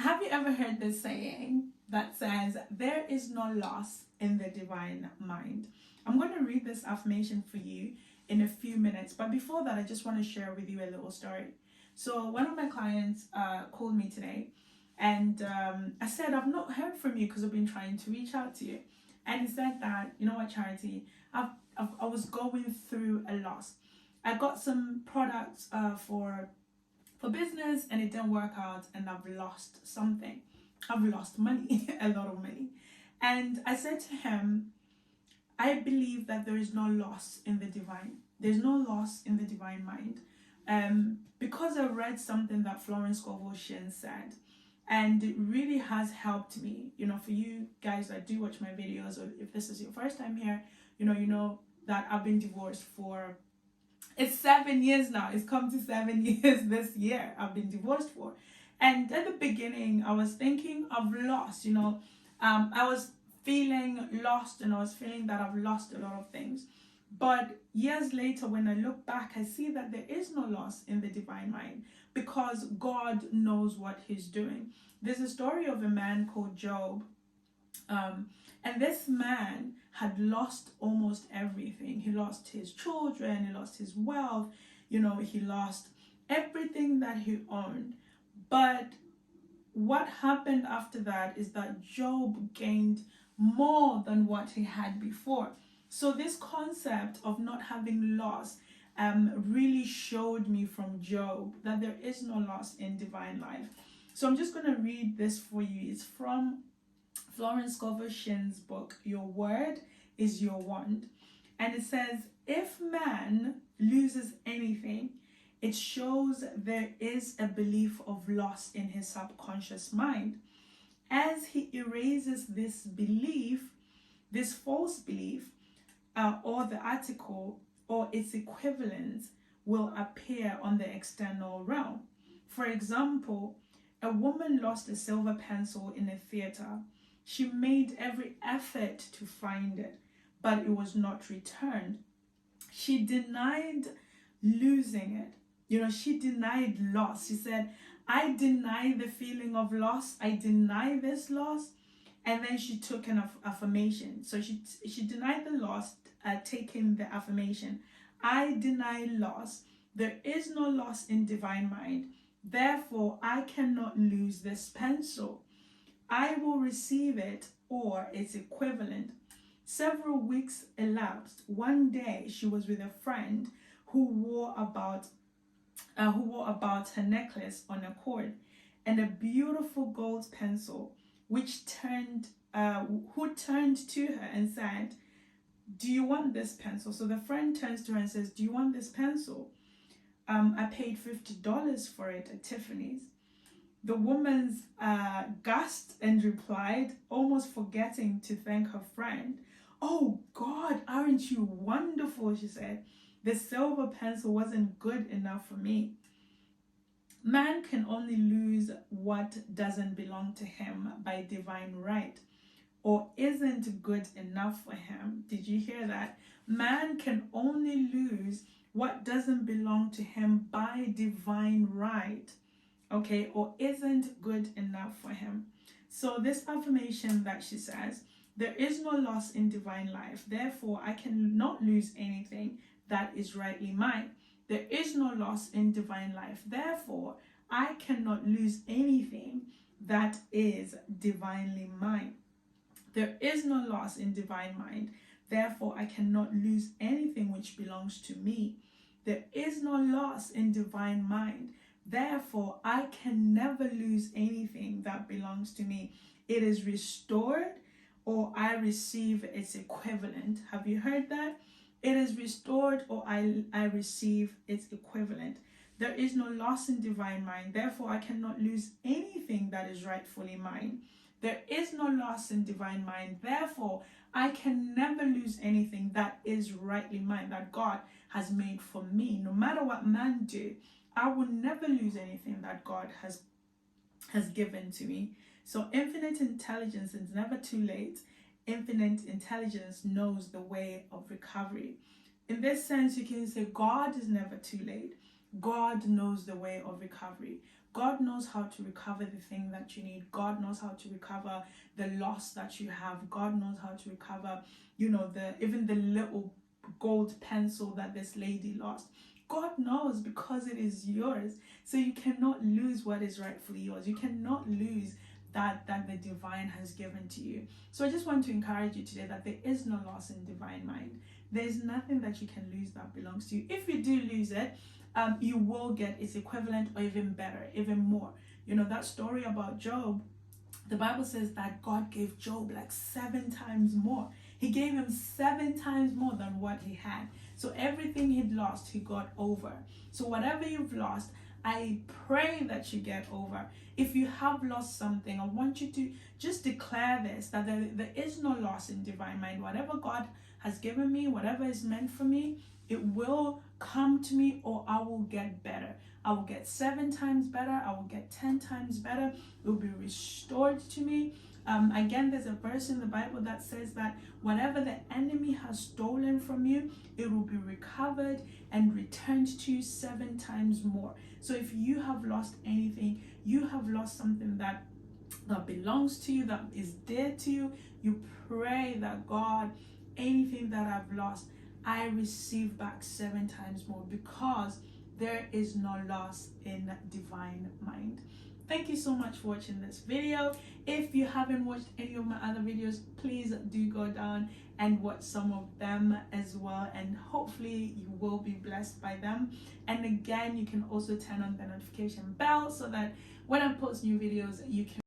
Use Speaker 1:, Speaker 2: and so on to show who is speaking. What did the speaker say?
Speaker 1: Have you ever heard this saying that says, there is no loss in the divine mind? I'm going to read this affirmation for you in a few minutes. But before that, I just want to share with you a little story. So one of my clients called me today, and I said, I've not heard from you because I've been trying to reach out to you. And he said that, you know what, Charity, I was going through a loss. I got some products for business and it didn't work out, and I've lost something. I've lost money, a lot of money. And I said to him, I believe that there is no loss in the divine. There's no loss in the divine mind. Because I read something that florenceScovellShinn said, and it really has helped me. You know, for you guys that do watch my videos, or if this is your first time here, you know that I've been divorced for, it's 7 years now. It's come to 7 years this year I've been divorced for. And at the beginning, I was thinking I've lost, I was feeling lost, and I was feeling that I've lost a lot of things. But years later, when I look back, I see that there is no loss in the divine mind, because God knows what he's doing. There's a story of a man called Job. And this man had lost almost everything. He lost his children, he lost his wealth, he lost everything that he owned. But what happened after that is that Job gained more than what he had before. So this concept of not having loss really showed me from Job that there is no loss in divine life. So I'm just going to read this for you. It's from florenceScovellShinn's book, Your Word is Your Wand. And it says, if man loses anything, it shows there is a belief of loss in his subconscious mind. As he erases this belief, this false belief, or the article or its equivalent will appear on the external realm. For example, a woman lost a silver pencil in a theater. She made every effort to find it, but it was not returned. She denied losing it. She denied loss. She said, I deny the feeling of loss. I deny this loss. And then she took an affirmation. So she denied the loss, taking the affirmation. I deny loss. There is no loss in divine mind. Therefore, I cannot lose this pencil. I will receive it or its equivalent. Several weeks elapsed. One day, she was with a friend who wore about her necklace on a cord, and a beautiful gold pencil, who turned to her and said, do you want this pencil? So the friend turns to her and says, do you want this pencil? I paid $50 for it at Tiffany's. The woman's gasped and replied, almost forgetting to thank her friend, oh God, aren't you wonderful? She said, the silver pencil wasn't good enough for me. Man can only lose what doesn't belong to him by divine right, or isn't good enough for him. Did you hear that? Man can only lose what doesn't belong to him by divine right, okay, or isn't good enough for him. So this affirmation that she says, there is no loss in divine life, therefore I cannot lose anything that is rightly mine. There is no loss in divine life, therefore I cannot lose anything that is divinely mine. There is no loss in divine mind, therefore I cannot lose anything which belongs to me. There is no loss in divine mind, therefore I can never lose anything that belongs to me. It is restored, or I receive its equivalent. Have you heard that? It is restored, or I receive its equivalent. There is no loss in divine mind, therefore I cannot lose anything that is rightfully mine. There is no loss in divine mind, therefore I can never lose anything that is rightly mine, that God has made for me. No matter what man do, I will never lose anything that God has given to me. So infinite intelligence is never too late. Infinite intelligence knows the way of recovery. In this sense, you can say God is never too late. God knows the way of recovery. God knows how to recover the thing that you need. God knows how to recover the loss that you have. God knows how to recover, even the little gold pencil that this lady lost. God knows, because it is yours. So you cannot lose what is rightfully yours. You cannot lose that the divine has given to you. So I just want to encourage you today that there is no loss in divine mind. There's nothing that you can lose that belongs to you. If you do lose it, you will get its equivalent, or even better, even more. That story about Job, the Bible says that God gave Job like 7 times more. He gave him 7 times more than what he had. So everything he'd lost, he got over. So whatever you've lost, I pray that you get over. If you have lost something, I want you to just declare this, that there is no loss in divine mind. Whatever God has given me, whatever is meant for me, it will come to me, or I will get better. I will get 7 times better. I will get 10 times better. It will be restored to me. Again, there's a verse in the Bible that says that whatever the enemy has stolen from you, it will be recovered and returned to you 7 times more. So if you have lost anything, you have lost something that belongs to you, that is dear to you, you pray that God, anything that I've lost, I receive back 7 times more, because there is no loss in divine mind. Thank you so much for watching this video. If you haven't watched any of my other videos, please do go down and watch some of them as well, and hopefully you will be blessed by them. And again, you can also turn on the notification bell so that when I post new videos, you can